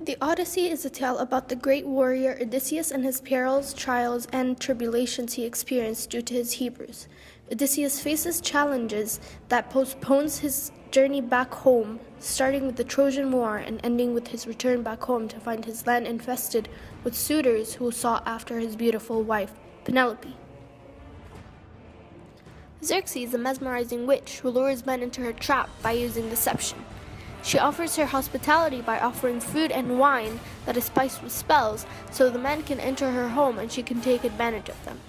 The Odyssey is a tale about the great warrior Odysseus and his perils, trials, and tribulations he experienced due to his Hebrews. Odysseus faces challenges that postpones his journey back home, starting with the Trojan War and ending with his return back home to find his land infested with suitors who sought after his beautiful wife, Penelope. Xerxes is a mesmerizing witch who lures men into her trap by using deception. She offers her hospitality by offering food and wine that is spiced with spells so the men can enter her home and she can take advantage of them.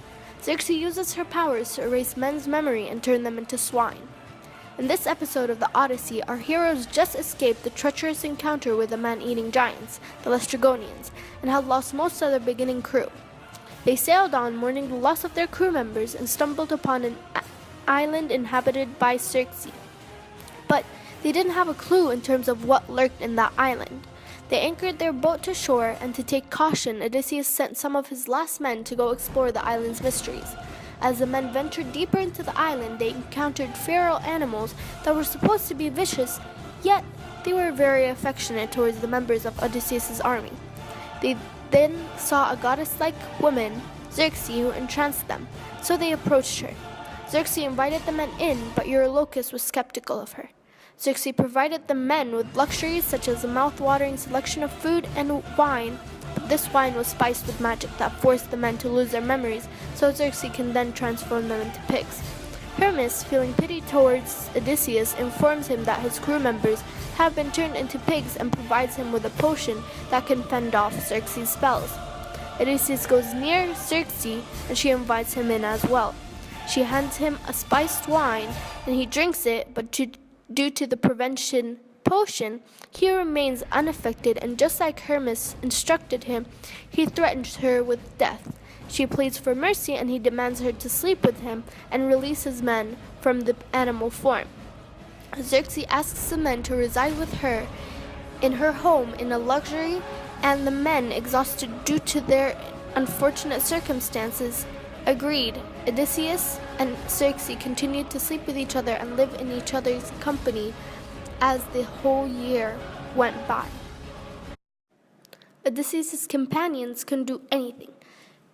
Xerxes uses her powers to erase men's memory and turn them into swine. In this episode of the Odyssey, our heroes just escaped the treacherous encounter with the man-eating giants, the Laestrygonians, and had lost most of their beginning crew. They sailed on, mourning the loss of their crew members, and stumbled upon an island inhabited by Xerxes. But they didn't have a clue in terms of what lurked in that island. They anchored their boat to shore, and to take caution, Odysseus sent some of his last men to go explore the island's mysteries. As the men ventured deeper into the island, they encountered feral animals that were supposed to be vicious, yet they were very affectionate towards the members of Odysseus' army. They then saw a goddess-like woman, Xerxes, who entranced them, so they approached her. Xerxes invited the men in, but Eurylochus was skeptical of her. Xerxes provided the men with luxuries such as a mouth-watering selection of food and wine, but this wine was spiced with magic that forced the men to lose their memories, so Xerxes can then transform them into pigs. Hermes, feeling pity towards Odysseus, informs him that his crew members have been turned into pigs and provides him with a potion that can fend off Xerxes' spells. Odysseus goes near Xerxes and she invites him in as well. She hands him a spiced wine and he drinks it, but due to the prevention potion, he remains unaffected, and just like Hermes instructed him, he threatens her with death. She pleads for mercy and he demands her to sleep with him and release his men from the animal form. Xerxes asks the men to reside with her in her home in a luxury, and the men, exhausted due to their unfortunate circumstances, agreed. Odysseus and Xerxes continued to sleep with each other and live in each other's company as the whole year went by. Odysseus' companions couldn't do anything.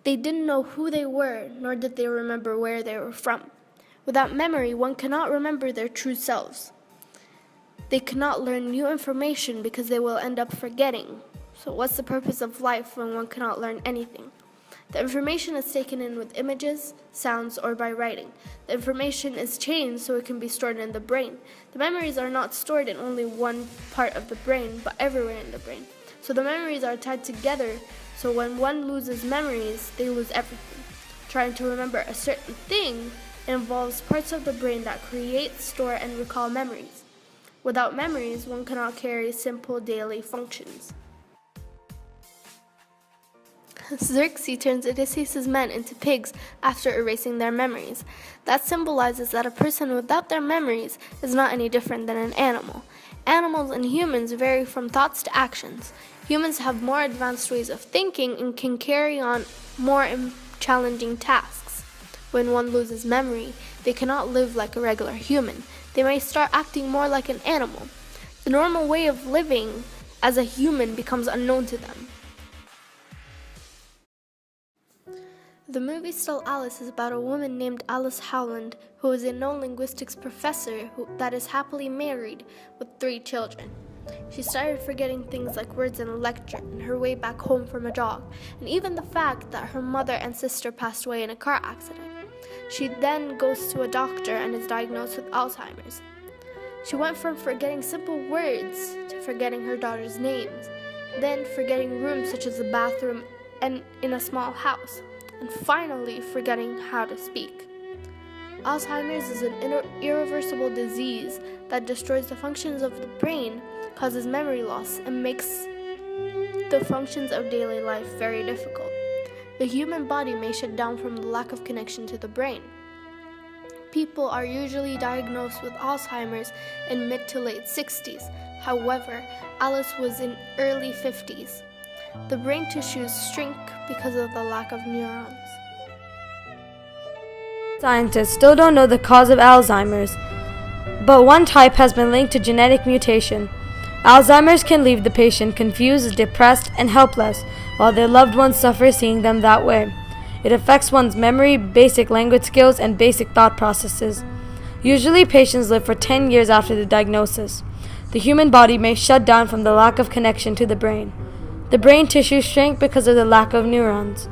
They didn't know who they were, nor did they remember where they were from. Without memory, one cannot remember their true selves. They cannot learn new information because they will end up forgetting. So what's the purpose of life when one cannot learn anything? The information is taken in with images, sounds, or by writing. The information is changed so it can be stored in the brain. The memories are not stored in only one part of the brain, but everywhere in the brain. So the memories are tied together, so when one loses memories, they lose everything. Trying to remember a certain thing involves parts of the brain that create, store, and recall memories. Without memories, one cannot carry simple daily functions. Xerxes turns Odysseus' men into pigs after erasing their memories. That symbolizes that a person without their memories is not any different than an animal. Animals and humans vary from thoughts to actions. Humans have more advanced ways of thinking and can carry on more challenging tasks. When one loses memory, they cannot live like a regular human. They may start acting more like an animal. The normal way of living as a human becomes unknown to them. The movie Still Alice is about a woman named Alice Howland who is a known linguistics professor that is happily married with 3 children. She started forgetting things like words in a lecture and her way back home from a jog, and even the fact that her mother and sister passed away in a car accident. She then goes to a doctor and is diagnosed with Alzheimer's. She went from forgetting simple words to forgetting her daughter's names, then forgetting rooms such as the bathroom and in a small house, and finally forgetting how to speak. Alzheimer's is an irreversible disease that destroys the functions of the brain, causes memory loss, and makes the functions of daily life very difficult. The human body may shut down from the lack of connection to the brain. People are usually diagnosed with Alzheimer's in mid to late 60s. However, Alice was in early 50s. The brain tissues shrink because of the lack of neurons. Scientists still don't know the cause of Alzheimer's, but one type has been linked to genetic mutation. Alzheimer's can leave the patient confused, depressed, and helpless, while their loved ones suffer seeing them that way. It affects one's memory, basic language skills, and basic thought processes. Usually, patients live for 10 years after the diagnosis. The human body may shut down from the lack of connection to the brain. The brain tissue shrink because of the lack of neurons.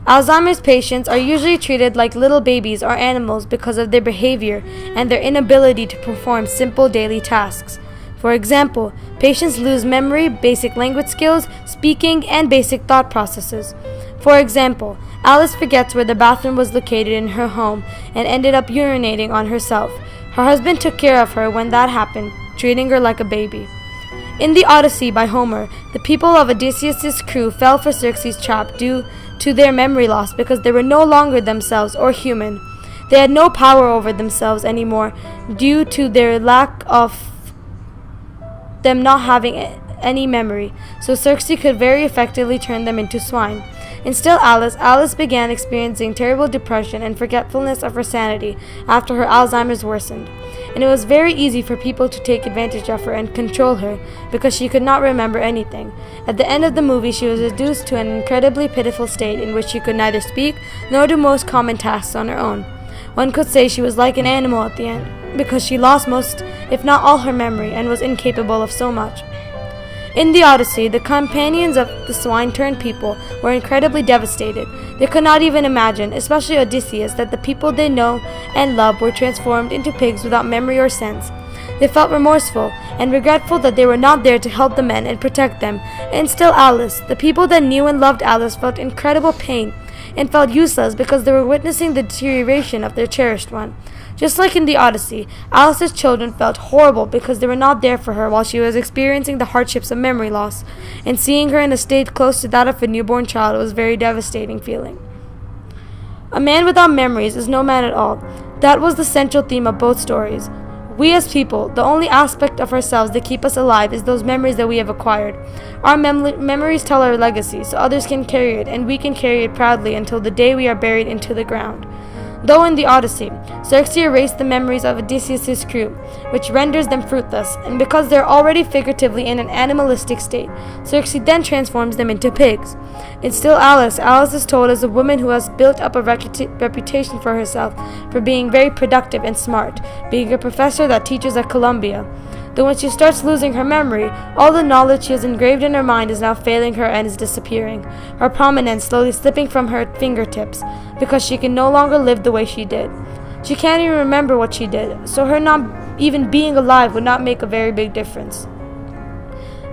Alzheimer's patients are usually treated like little babies or animals because of their behavior and their inability to perform simple daily tasks. For example, patients lose memory, basic language skills, speaking, and basic thought processes. For example, Alice forgets where the bathroom was located in her home and ended up urinating on herself. Her husband took care of her when that happened, treating her like a baby. In the Odyssey by Homer, the people of Odysseus' crew fell for Circe's trap due to their memory loss because they were no longer themselves or human. They had no power over themselves anymore due to their lack of them not having any memory, so Circe could very effectively turn them into swine. Instead, Alice began experiencing terrible depression and forgetfulness of her sanity after her Alzheimer's worsened, and it was very easy for people to take advantage of her and control her because she could not remember anything. At the end of the movie, she was reduced to an incredibly pitiful state in which she could neither speak nor do most common tasks on her own. One could say she was like an animal at the end, because she lost most, if not all, her memory and was incapable of so much. In the Odyssey, the companions of the swine-turned people were incredibly devastated. They could not even imagine, especially Odysseus, that the people they know and love were transformed into pigs without memory or sense. They felt remorseful and regretful that they were not there to help the men and protect them. And still Alice, the people that knew and loved Alice, felt incredible pain and felt useless because they were witnessing the deterioration of their cherished one. Just like in the Odyssey, Alice's children felt horrible because they were not there for her while she was experiencing the hardships of memory loss, and seeing her in a state close to that of a newborn child was a very devastating feeling. A man without memories is no man at all. That was the central theme of both stories. We as people, the only aspect of ourselves that keep us alive is those memories that we have acquired. Our memories tell our legacy, so others can carry it, and we can carry it proudly until the day we are buried into the ground. Though in the Odyssey, Circe erased the memories of Odysseus' crew, which renders them fruitless, and because they are already figuratively in an animalistic state, Circe then transforms them into pigs. And still Alice is told as a woman who has built up a reputation for herself for being very productive and smart, being a professor that teaches at Columbia. Though when she starts losing her memory, all the knowledge she has engraved in her mind is now failing her and is disappearing, her prominence slowly slipping from her fingertips, because she can no longer live the way she did. She can't even remember what she did, so her not even being alive would not make a very big difference.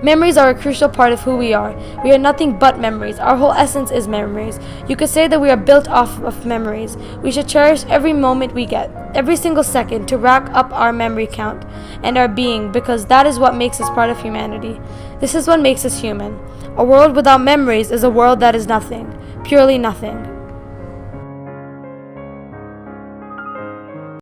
Memories are a crucial part of who we are. We are nothing but memories. Our whole essence is memories. You could say that we are built off of memories. We should cherish every moment we get, every single second, to rack up our memory count and our being, because that is what makes us part of humanity. This is what makes us human. A world without memories is a world that is nothing, purely nothing.